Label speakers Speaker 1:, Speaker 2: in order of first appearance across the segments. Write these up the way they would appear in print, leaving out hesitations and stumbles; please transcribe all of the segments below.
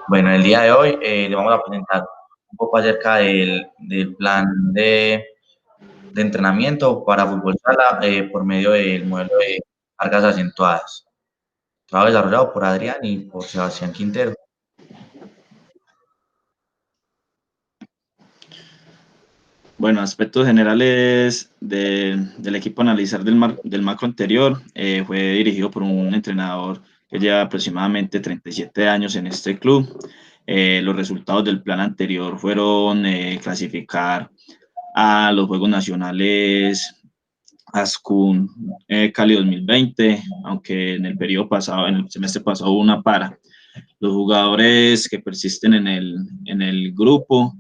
Speaker 1: Bueno, el día de hoy le vamos a presentar un poco acerca del plan de entrenamiento para fútbol sala por medio del modelo de cargas acentuadas. Trabajo desarrollado por Adrián y por Sebastián Quintero.
Speaker 2: Bueno, aspectos generales del equipo a analizar del macro anterior, fue dirigido por un entrenador que lleva aproximadamente 37 años en este club. Los resultados del plan anterior fueron clasificar a los Juegos Nacionales ASCUN Cali 2020, aunque en el periodo pasado, en el semestre pasado, hubo una para. Los jugadores que persisten en el grupo,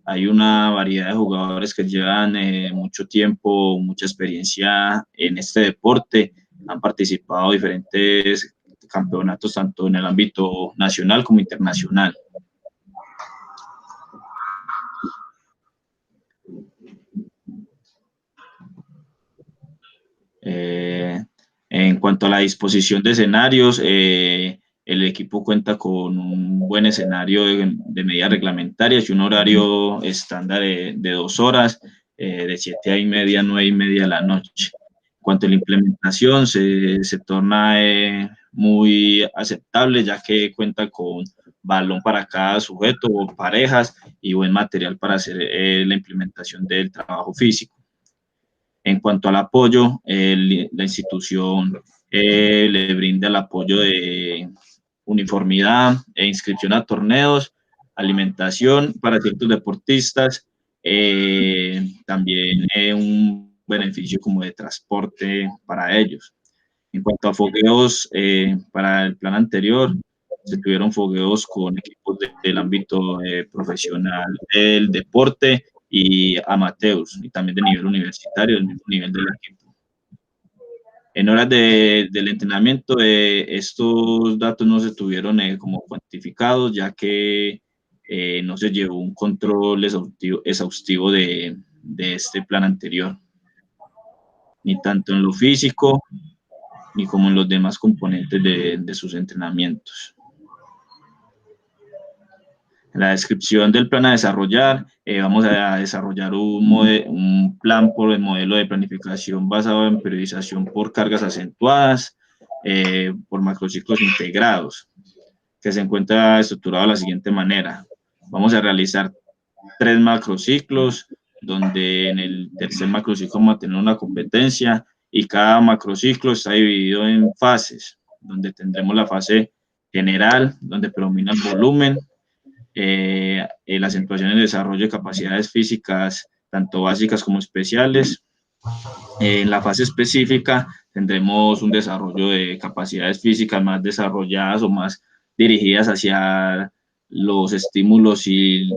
Speaker 2: hay una variedad de jugadores que llevan mucho tiempo, mucha experiencia en este deporte, han participado en diferentes campeonatos tanto en el ámbito nacional como internacional. En cuanto a la disposición de escenarios, el equipo cuenta con un buen escenario de medidas reglamentarias y un horario estándar de 2 horas, de 7:30 a 9:30 de la noche. En cuanto a la implementación, se torna muy aceptable, ya que cuenta con balón para cada sujeto o parejas y buen material para hacer la implementación del trabajo físico. En cuanto al apoyo, la institución le brinda el apoyo de uniformidad e inscripción a torneos, alimentación para ciertos deportistas, también un beneficio como de transporte para ellos. En cuanto a fogueos, para el plan anterior, se tuvieron fogueos con equipos del ámbito profesional del deporte y amateurs, y también de nivel universitario, del mismo nivel del equipo. En horas del entrenamiento, estos datos no se tuvieron como cuantificados, ya que no se llevó un control exhaustivo de este plan anterior, ni tanto en lo físico, ni como en los demás componentes de sus entrenamientos. En la descripción del plan a desarrollar, vamos a desarrollar un plan por el modelo de planificación basado en periodización por cargas acentuadas, por macrociclos integrados, que se encuentra estructurado de la siguiente manera. Vamos a realizar 3 macrociclos, donde en el tercer macrociclo vamos a tener una competencia y cada macrociclo está dividido en fases, donde tendremos la fase general, donde predomina el volumen, la acentuación y desarrollo de capacidades físicas, tanto básicas como especiales. En la fase específica tendremos un desarrollo de capacidades físicas más desarrolladas o más dirigidas hacia los estímulos y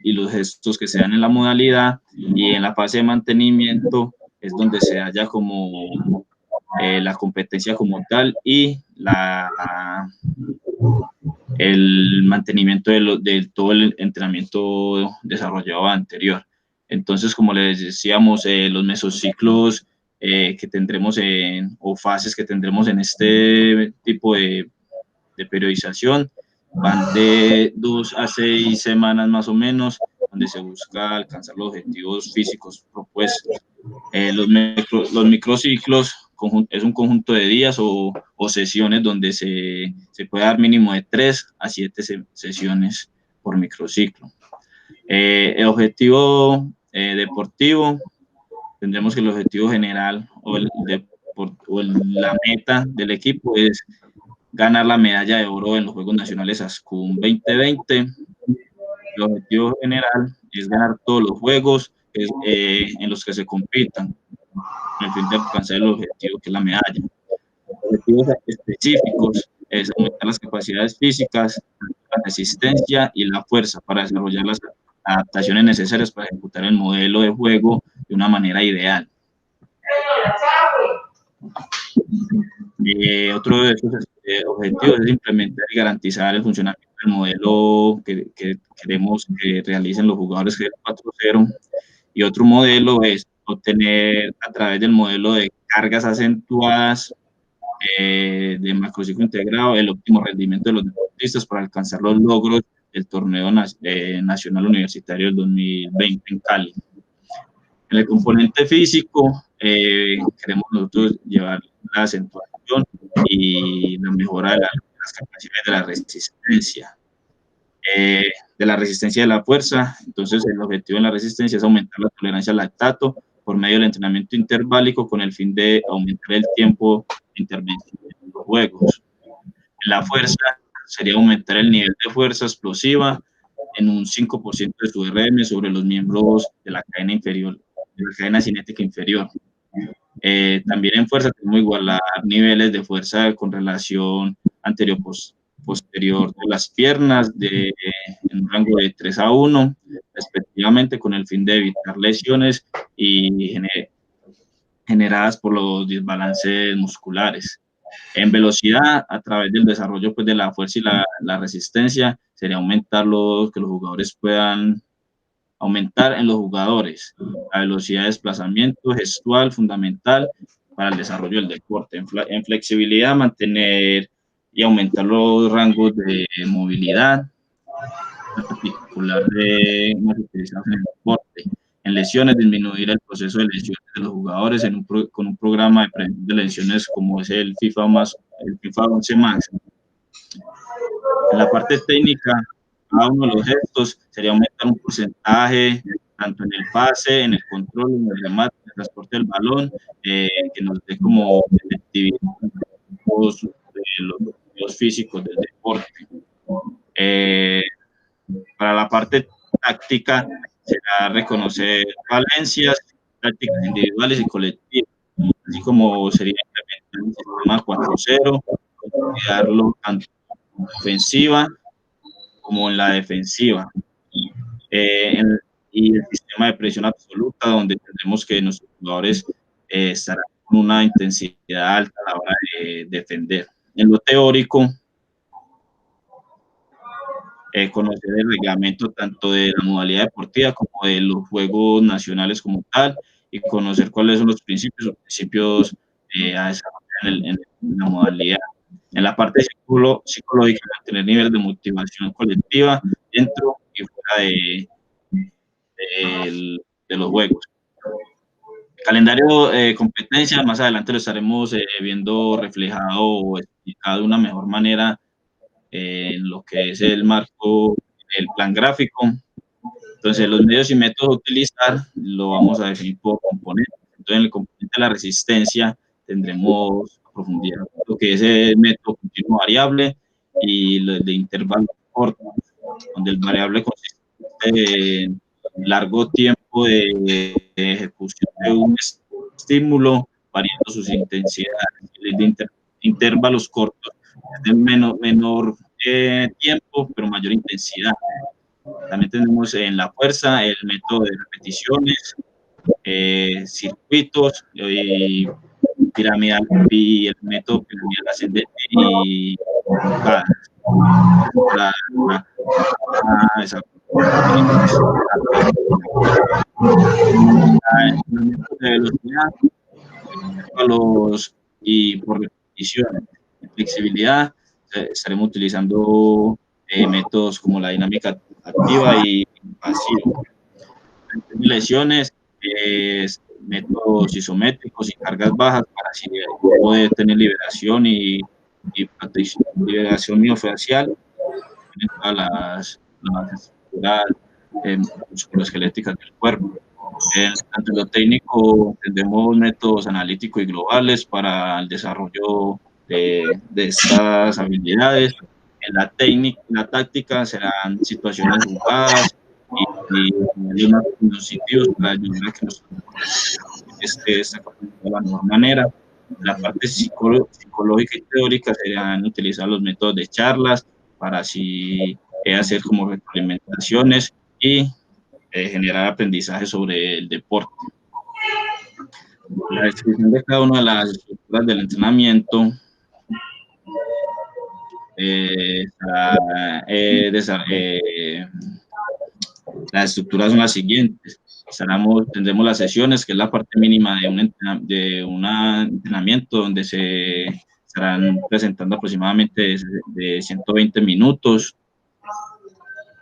Speaker 2: los gestos que se dan en la modalidad, y en la fase de mantenimiento es donde se halla como la competencia como tal y el mantenimiento de todo el entrenamiento desarrollado anterior. Entonces, como les decíamos, los mesociclos que tendremos o fases que tendremos en este tipo de periodización van de 2 a 6 semanas más o menos, donde se busca alcanzar los objetivos físicos propuestos. Los microciclos es un conjunto de días o sesiones donde se puede dar mínimo de 3 a 7 sesiones por microciclo. El objetivo deportivo, tendremos que el objetivo general o la meta del equipo es ganar la medalla de oro en los Juegos Nacionales ASCUN 2020. El objetivo general es ganar todos los juegos en los que se compitan, con el fin de alcanzar el objetivo que es la medalla. Objetivos específicos es aumentar las capacidades físicas, la resistencia y la fuerza para desarrollar las adaptaciones necesarias para ejecutar el modelo de juego de una manera ideal. Otro de esos objetivos es implementar y garantizar el funcionamiento del modelo que queremos que realicen los jugadores del 4-0. Y otro modelo es obtener a través del modelo de cargas acentuadas de macrociclo integrado el óptimo rendimiento de los deportistas deportistas para alcanzar los logros del torneo nacional universitario del 2020 en Cali. En el componente físico, queremos nosotros llevar la acentuación y la mejora de las capacidades de la resistencia. De la resistencia de la fuerza. Entonces, el objetivo de la resistencia es aumentar la tolerancia al lactato por medio del entrenamiento interválico con el fin de aumentar el tiempo de intervención en los juegos. En la fuerza sería aumentar el nivel de fuerza explosiva en un 5% de su RM sobre los miembros de la cadena inferior, de la cadena cinética inferior. También en fuerza tenemos igualar niveles de fuerza con relación anterior-posterior de las piernas en un rango de 3 a 1, respectivamente, con el fin de evitar lesiones y generadas por los desbalances musculares. En velocidad, a través del desarrollo pues, de la fuerza y la resistencia, sería aumentar que los jugadores puedan aumentar en los jugadores la velocidad de desplazamiento gestual fundamental para el desarrollo del deporte. En flexibilidad, mantener y aumentar los rangos de movilidad articular más utilizados en el deporte. En lesiones, disminuir el proceso de lesiones de los jugadores con un programa de prevención de lesiones como es el FIFA 11 Max. En la parte técnica, cada uno de los gestos sería aumentar un porcentaje tanto en el pase, en el control, en el remate, en el transporte del balón, que nos dé como efectividad los físicos del deporte. Para la parte táctica será reconocer valencias, tácticas individuales y colectivas, así como sería implementar un sistema 4-0, cuidarlo tanto en la ofensiva como en la defensiva. Y el sistema de presión absoluta, donde tendremos que nuestros jugadores estarán con una intensidad alta a la hora de defender. En lo teórico, conocer el reglamento tanto de la modalidad deportiva como de los juegos nacionales como tal, y conocer cuáles son los principios a desarrollar en la modalidad. En la parte psicológica, mantener nivel de motivación colectiva dentro y fuera de los juegos. Calendario de competencia, más adelante lo estaremos viendo reflejado o explicado de una mejor manera en lo que es el marco, el plan gráfico. Entonces, los medios y métodos a utilizar lo vamos a definir por componentes. Entonces, en el componente de la resistencia tendremos a profundizar lo que es el método continuo variable y el de intervalo corto, donde el variable consiste en largo tiempo de ejecución de un estímulo, variando sus intensidades. El de intervalos cortos es de menor tiempo, pero mayor intensidad. También tenemos en la fuerza el método de repeticiones, circuitos y piramidal, y el método piramidal ascendente y de velocidad y por repeticiones. En flexibilidad estaremos utilizando métodos como la dinámica activa y pasiva. En lesiones, métodos isométricos y cargas bajas para así poder tener liberación y protección, liberación miofacial en todas las estructuras musculoesqueléticas del cuerpo. Tanto en lo técnico, tendremos métodos analíticos y globales para el desarrollo de estas habilidades. En la táctica serán situaciones jugadas y más positivos para ayudar a que nosotros esta capacidad de la mejor manera. La parte psicológica y teórica serían utilizar los métodos de charlas para así hacer como retroalimentaciones y generar aprendizaje sobre el deporte. La descripción de cada una de las estructuras del entrenamiento las estructuras son las siguientes. Tendremos las sesiones, que es la parte mínima de un entrenamiento donde se estarán presentando aproximadamente de 120 minutos.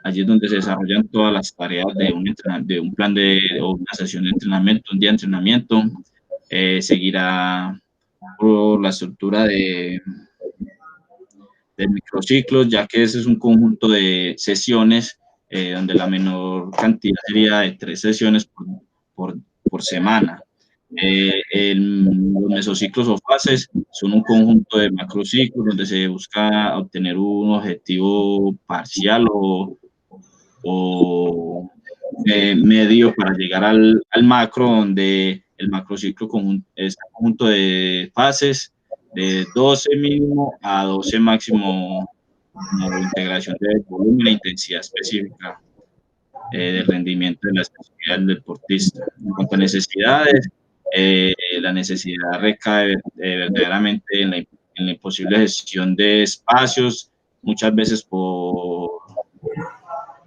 Speaker 2: Allí es donde se desarrollan todas las tareas de un plan o una sesión de entrenamiento, un día de entrenamiento. Seguirá por la estructura de microciclos, ya que ese es un conjunto de sesiones donde la menor cantidad sería de 3 sesiones por semana. Los mesociclos o fases son un conjunto de macrociclos donde se busca obtener un objetivo parcial o medio para llegar al macro, donde el macrociclo es un conjunto de fases de 12 mínimo a 12 máximo, como integración de volumen e intensidad específica del rendimiento de la especificidad del deportista. En cuanto a necesidades, la necesidad recae verdaderamente en la imposible gestión de espacios, muchas veces por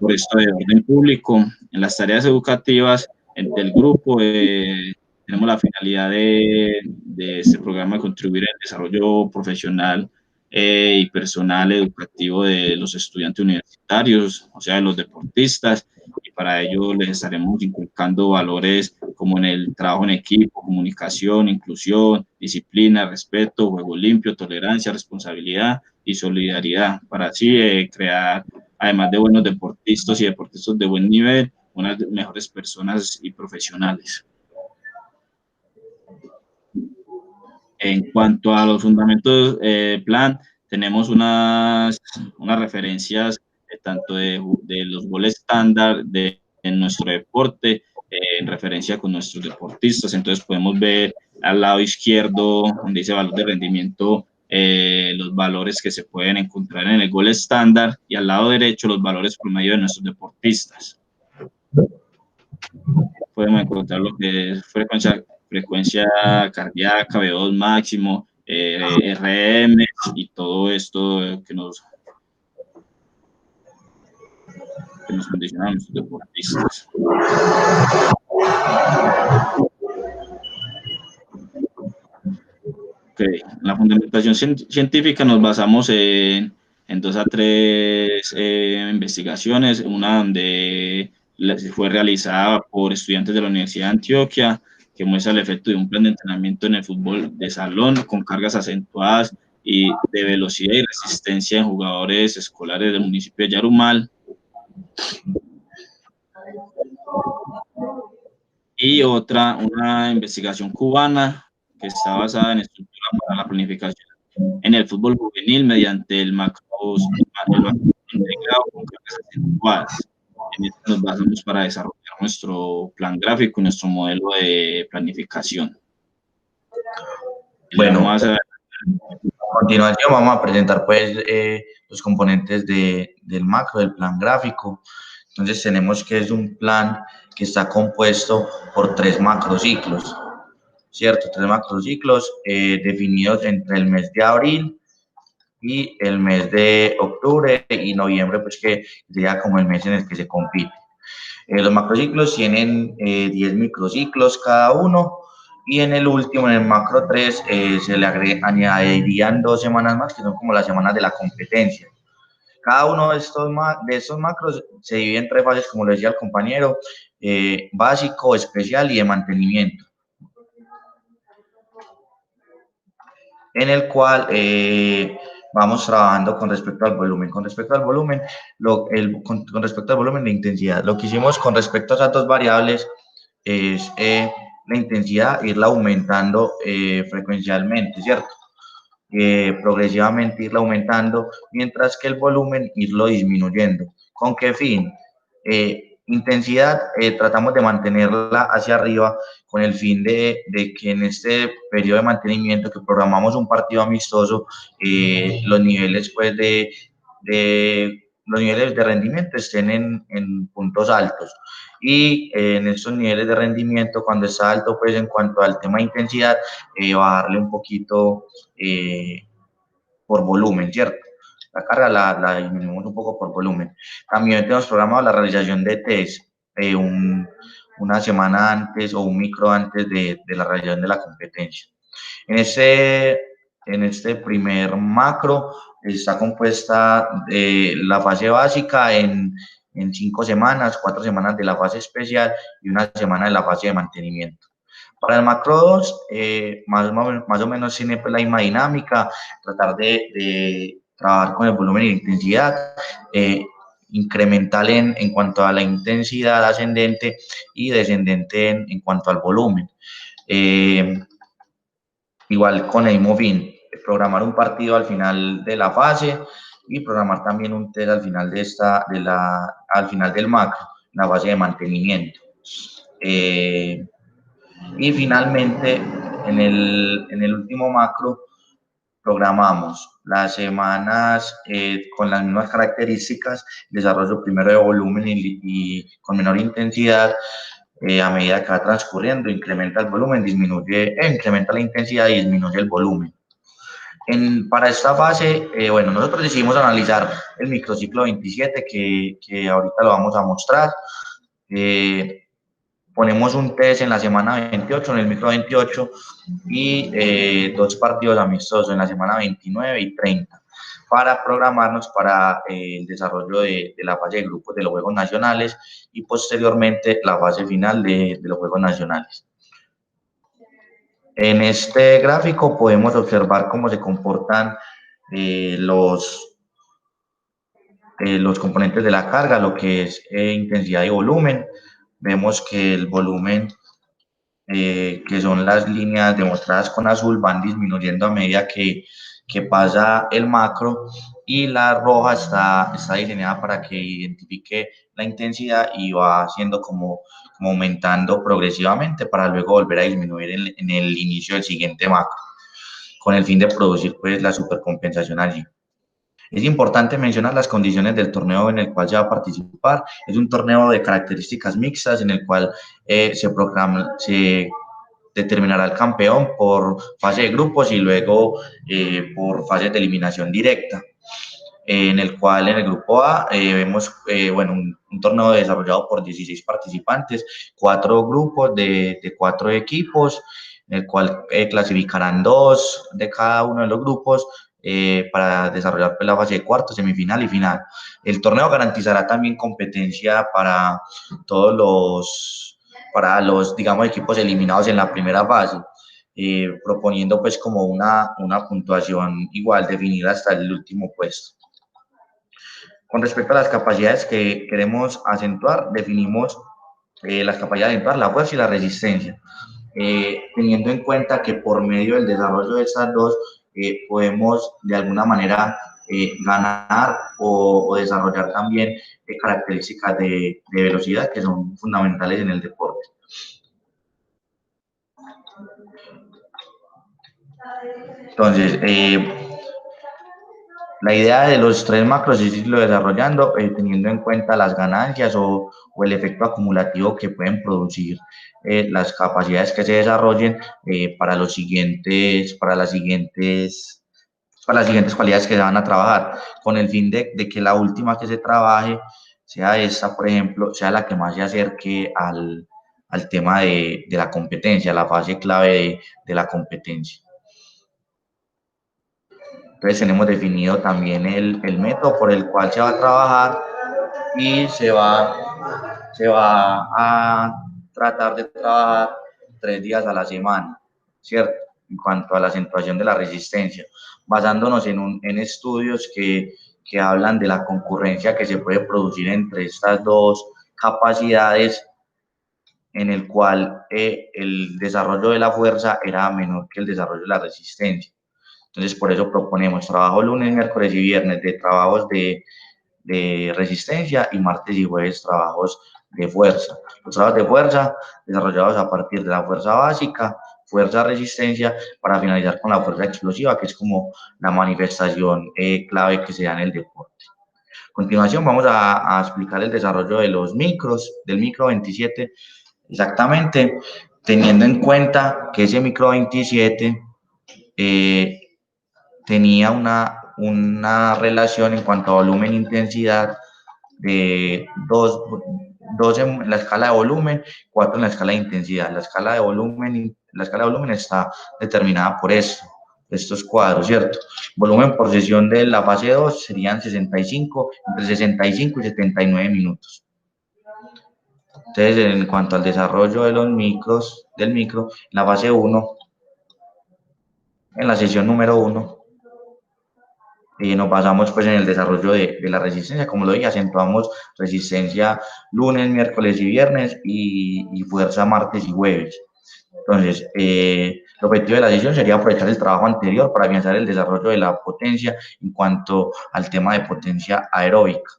Speaker 2: esto de orden público. En las tareas educativas del grupo tenemos la finalidad de este programa de contribuir al desarrollo profesional y personal educativo de los estudiantes universitarios, o sea, de los deportistas, y para ello les estaremos inculcando valores como en el trabajo en equipo, comunicación, inclusión, disciplina, respeto, juego limpio, tolerancia, responsabilidad y solidaridad, para así crear, además de buenos deportistas y deportistas de buen nivel, unas mejores personas y profesionales. En cuanto a los fundamentos del plan, tenemos unas referencias tanto de los goles estándar en nuestro deporte, en referencia con nuestros deportistas. Entonces podemos ver al lado izquierdo, donde dice valor de rendimiento, los valores que se pueden encontrar en el gol estándar, y al lado derecho los valores promedio de nuestros deportistas. Podemos encontrar lo que es frecuencia cardíaca, VO2 máximo, RM y todo esto que nos condiciona a nuestros deportistas. Okay. En la fundamentación científica nos basamos en 2 a 3 investigaciones, una donde fue realizada por estudiantes de la Universidad de Antioquia, que muestra el efecto de un plan de entrenamiento en el fútbol de salón con cargas acentuadas y de velocidad y resistencia en jugadores escolares del municipio de Yarumal. Y otra, una investigación cubana que está basada en estructura para la planificación en el fútbol juvenil mediante el macro integrado con cargas acentuadas. En esto nos basamos para desarrollar nuestro plan gráfico y nuestro modelo de planificación.
Speaker 1: Bueno, a continuación vamos a presentar pues los componentes del macro, del plan gráfico. Entonces tenemos que es un plan que está compuesto por 3 macrociclos, ¿cierto? 3 macrociclos definidos entre el mes de abril y el mes de octubre y noviembre, pues que sería como el mes en el que se compite. Los macrociclos tienen 10 microciclos cada uno, y en el último, en el macro 3, se le añadirían 2 semanas más, que son como las semanas de la competencia. Cada uno de estos macros se divide en 3 fases, como lo decía el compañero, básico, especial y de mantenimiento, en el cual vamos trabajando con respecto al volumen. Con respecto al volumen, con respecto al volumen de intensidad, lo que hicimos con respecto a esas 2 variables es la intensidad, irla aumentando frecuencialmente, ¿cierto? Progresivamente irla aumentando, mientras que el volumen irlo disminuyendo. ¿Con qué fin? Intensidad, tratamos de mantenerla hacia arriba con el fin de que en este periodo de mantenimiento que programamos un partido amistoso, los niveles pues los niveles de rendimiento estén en puntos altos, y en estos niveles de rendimiento, cuando está alto pues en cuanto al tema de intensidad, bajarle un poquito por volumen, ¿cierto? La carga la disminuimos un poco por volumen. También tenemos programado la realización de test una semana antes o un micro antes de la realización de la competencia. En ese En este primer macro está compuesta la fase básica en 5 semanas, 4 semanas de la fase especial y una semana de la fase de mantenimiento. Para el macro 2, más o menos tiene pues la misma dinámica, tratar de trabajar con el volumen y la intensidad, incremental en cuanto a la intensidad ascendente y descendente en cuanto al volumen. Igual con el mismo fin, programar un partido al final de la fase y programar también un test al final al final del macro, la fase de mantenimiento. Y finalmente, en el último macro, programamos las semanas con las mismas características, desarrollo primero de volumen y con menor intensidad. A medida que va transcurriendo, incrementa el volumen, incrementa la intensidad y disminuye el volumen. Para esta fase, bueno, nosotros decidimos analizar el microciclo 27, que ahorita lo vamos a mostrar. Ponemos un test en la semana 28, en el micro 28, y 2 partidos amistosos en la semana 29 y 30, para programarnos para el desarrollo de la fase de grupos de los Juegos Nacionales y posteriormente la fase final de los Juegos Nacionales. En este gráfico podemos observar cómo se comportan los componentes de la carga, lo que es intensidad y volumen. Vemos que el volumen, que son las líneas demostradas con azul, van disminuyendo a medida que pasa el macro, y la roja está diseñada para que identifique la intensidad y va haciendo como aumentando progresivamente para luego volver a disminuir en el inicio del siguiente macro, con el fin de producir pues la supercompensación allí. Es importante mencionar las condiciones del torneo en el cual se va a participar. Es un torneo de características mixtas en el cual se determinará el campeón por fase de grupos y luego por fases de eliminación directa, en el cual en el grupo A vemos bueno, un torneo desarrollado por 16 participantes, 4 grupos de 4 equipos, en el cual clasificarán 2 de cada uno de los grupos para desarrollar la fase de cuartos, semifinal y final. El torneo garantizará también competencia para los, digamos, equipos eliminados en la primera fase, proponiendo pues como una puntuación igual, definida hasta el último puesto. Con respecto a las capacidades que queremos acentuar, definimos las capacidades de acentuar la fuerza y la resistencia, teniendo en cuenta que por medio del desarrollo de estas dos podemos de alguna manera ganar o desarrollar también características de velocidad que son fundamentales en el deporte. Entonces, la idea de los 3 macros es irlo desarrollando teniendo en cuenta las ganancias o el efecto acumulativo que pueden producir las capacidades que se desarrollen para las siguientes cualidades que se van a trabajar, con el fin de que la última que se trabaje sea esta, por ejemplo, sea la que más se acerque al tema de la competencia, la fase clave de la competencia. Entonces tenemos definido también el método por el cual se va a trabajar y se va a tratar de trabajar 3 días a la semana, ¿cierto? En cuanto a la acentuación de la resistencia, basándonos en estudios que hablan de la concurrencia que se puede producir entre estas dos capacidades, en el cual el desarrollo de la fuerza era menor que el desarrollo de la resistencia. Entonces, por eso proponemos trabajo lunes, miércoles y viernes de trabajos de resistencia y martes y jueves trabajos de fuerza. Los trabajos de fuerza desarrollados a partir de la fuerza básica, fuerza resistencia, para finalizar con la fuerza explosiva, que es como la manifestación clave que se da en el deporte. A continuación vamos a explicar el desarrollo de los micros, del micro 27, exactamente, teniendo en cuenta que ese micro 27 tenía una relación en cuanto a volumen e intensidad de 2 en la escala de volumen, 4 en la escala de intensidad. La escala de volumen está determinada por esto. estos cuadros, ¿cierto? Volumen por sesión de la fase 2 serían 65, entre 65 y 79 minutos. Entonces, en cuanto al desarrollo de los micros, del micro, en la fase 1, en la sesión número 1, nos basamos pues en el desarrollo de la resistencia, como lo dije, acentuamos resistencia lunes, miércoles y viernes y fuerza martes y jueves. Entonces, el objetivo de la sesión sería aprovechar el trabajo anterior para afianzar el desarrollo de la potencia en cuanto al tema de potencia aeróbica.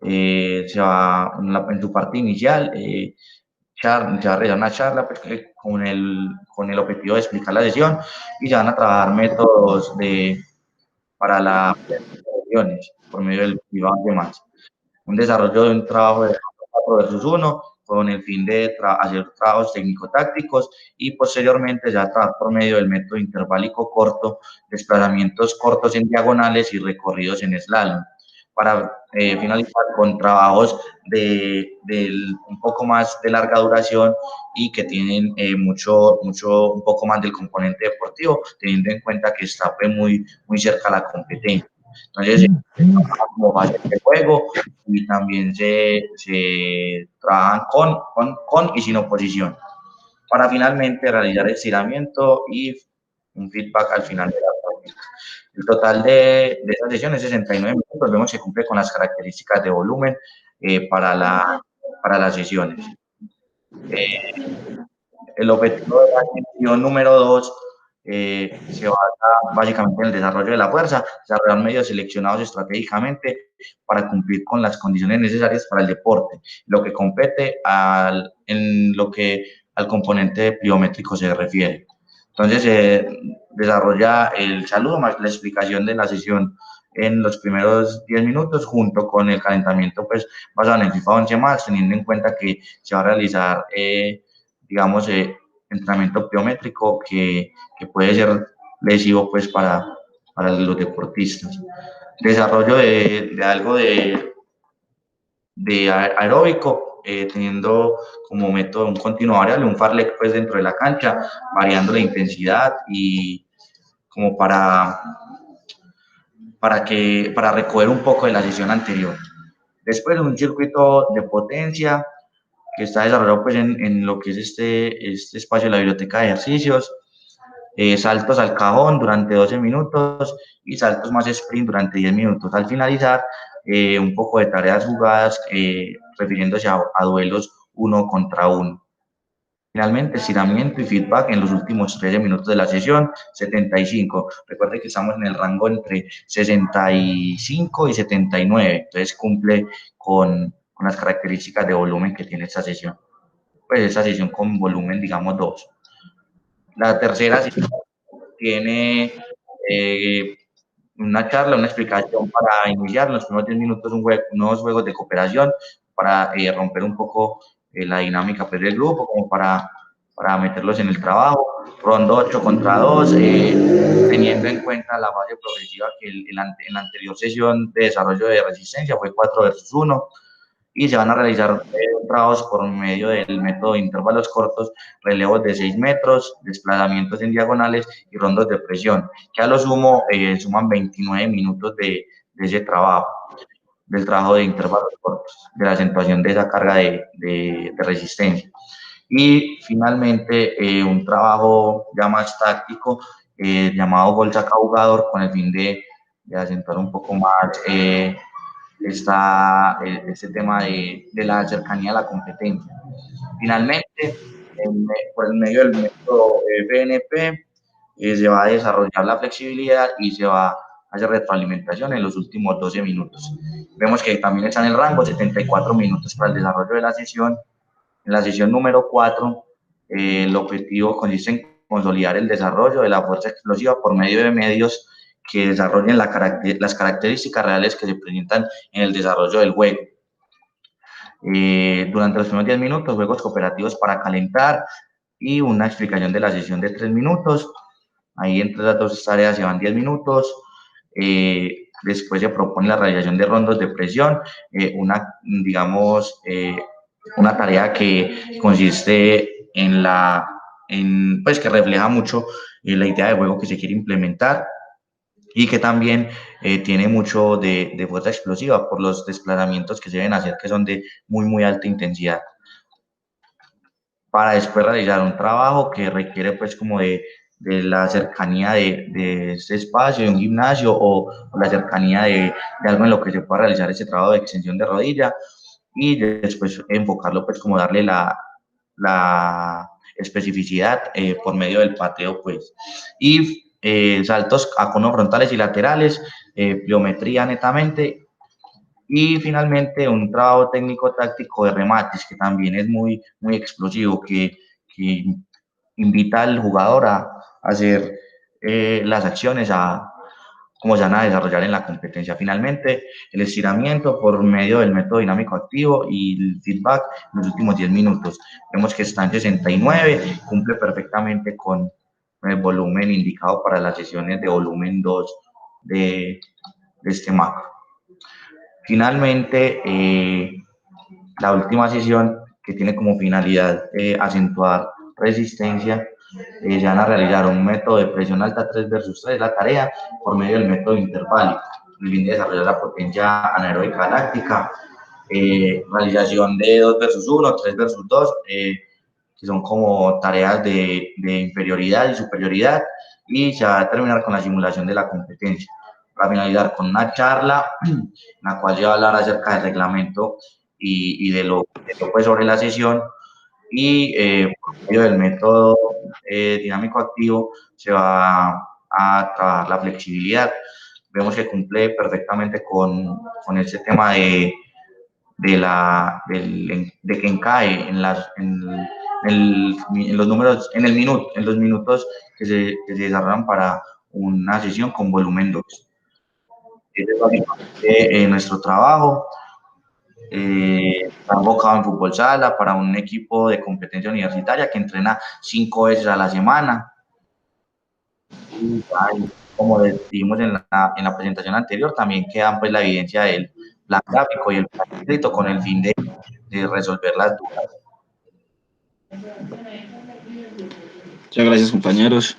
Speaker 1: Se va en su parte inicial, se va a realizar una charla pues, con el objetivo de explicar la sesión y se van a trabajar métodos para las sesiones por medio del privado y demás. Un desarrollo de un trabajo de 4 versus 1 con el fin de hacer trabajos técnico-tácticos y posteriormente ya trabajar por medio del método interválico corto, desplazamientos cortos en diagonales y recorridos en slalom, para finalizar con trabajos un poco más de larga duración y que tienen un poco más del componente deportivo, teniendo en cuenta que está pues, muy cerca a la competencia. Entonces, se trabaja como base de juego y también se trabajan con y sin oposición, para finalmente realizar estiramiento y un feedback al final de la práctica. El total de esa sesión es 69 minutos, vemos que cumple con las características de volumen para las sesiones. El objetivo de la sesión número 2 se basa básicamente en el desarrollo de la fuerza, desarrollar medios seleccionados estratégicamente para cumplir con las condiciones necesarias para el deporte, lo que compete en lo que al componente pliométrico se refiere. Entonces se desarrolla el saludo más la explicación de la sesión en los primeros 10 minutos junto con el calentamiento pues basado en el FIFA 11 más, teniendo en cuenta que se va a realizar digamos, entrenamiento pliométrico que puede ser lesivo pues para los deportistas. Desarrollo de algo de aeróbico, teniendo como método un continuo variable, un farlek pues dentro de la cancha, variando la intensidad y como para recoger un poco de la sesión anterior. Después un circuito de potencia que está desarrollado pues en lo que es este espacio de la biblioteca de ejercicios, saltos al cajón durante 12 minutos y saltos más sprint durante 10 minutos. Al finalizar, un poco de tareas jugadas refiriéndose a duelos 1 contra 1. Finalmente, estiramiento y feedback en los últimos 13 minutos de la sesión, 75. Recuerde que estamos en el rango entre 65 y 79, entonces cumple con las características de volumen que tiene esta sesión. Pues esta sesión con volumen, digamos, 2. La tercera sesión tiene una charla, una explicación para iniciar en los primeros 10 minutos nuevos juegos de cooperación para romper un poco la dinámica pues, del grupo, como para meterlos en el trabajo. Rondo 8 contra 2, teniendo en cuenta la fase progresiva que en la anterior sesión de desarrollo de resistencia fue 4 versus 1, y se van a realizar trabajos por medio del método de intervalos cortos, relevos de 6 metros, desplazamientos en diagonales y rondos de presión, que a lo sumo suman 29 minutos de ese trabajo, del trabajo de intervalos cortos, de la acentuación de esa carga de resistencia. Y finalmente un trabajo ya más táctico llamado gol saca jugador, con el fin de acentuar un poco más este tema de la cercanía a la competencia. Finalmente, por el medio del método BNP, se va a desarrollar la flexibilidad y se va a hacer retroalimentación en los últimos 12 minutos. Vemos que también está en el rango 74 minutos para el desarrollo de la sesión. En la sesión número 4, el objetivo consiste en consolidar el desarrollo de la fuerza explosiva por medio de medios que desarrollen las características reales que se presentan en el desarrollo del juego. Durante los primeros 10 minutos, juegos cooperativos para calentar y una explicación de la sesión de 3 minutos. Ahí entre las dos tareas se van 10 minutos. Después se propone la realización de rondos de presión, una tarea que consiste pues que refleja mucho la idea de juego que se quiere implementar y que también tiene mucho de fuerza explosiva por los desplazamientos que se deben hacer, que son de muy alta intensidad, para después realizar un trabajo que requiere pues como de la cercanía de ese espacio, de un gimnasio o la cercanía de algo en lo que se pueda realizar ese trabajo de extensión de rodilla y después enfocarlo pues como darle la especificidad por medio del pateo pues. Y saltos a conos frontales y laterales, pliometría netamente y finalmente un trabajo técnico-táctico de remates que también es muy explosivo, que invita al jugador a hacer las acciones como se van a desarrollar en la competencia. Finalmente, el estiramiento por medio del método dinámico activo y el feedback en los últimos 10 minutos. Vemos que está en 69, cumple perfectamente con el volumen indicado para las sesiones de volumen 2 de este macro. Finalmente, la última sesión que tiene como finalidad acentuar resistencia, se van a realizar un método de presión alta 3 versus 3, la tarea, por medio del método interválico, el fin de desarrollar la potencia anaeróbica láctica, realización de 2 versus 1, 3 versus 2, que son como tareas de inferioridad y superioridad, y se va a terminar con la simulación de la competencia. Para finalizar con una charla en la cual se va a hablar acerca del reglamento y de lo pues, sobre la sesión, y por medio del método dinámico activo se va a trabajar la flexibilidad. Vemos que cumple perfectamente con ese tema de que encae en los números, en los minutos que se desarrollan para una sesión con volumen 2. Ese es básicamente nuestro trabajo. Está enfocado en fútbol sala para un equipo de competencia universitaria que entrena 5 veces a la semana. Y como dijimos en la presentación anterior, también quedan pues la evidencia del plan gráfico y el plan escrito con el fin de resolver las dudas.
Speaker 2: Muchas gracias, compañeros.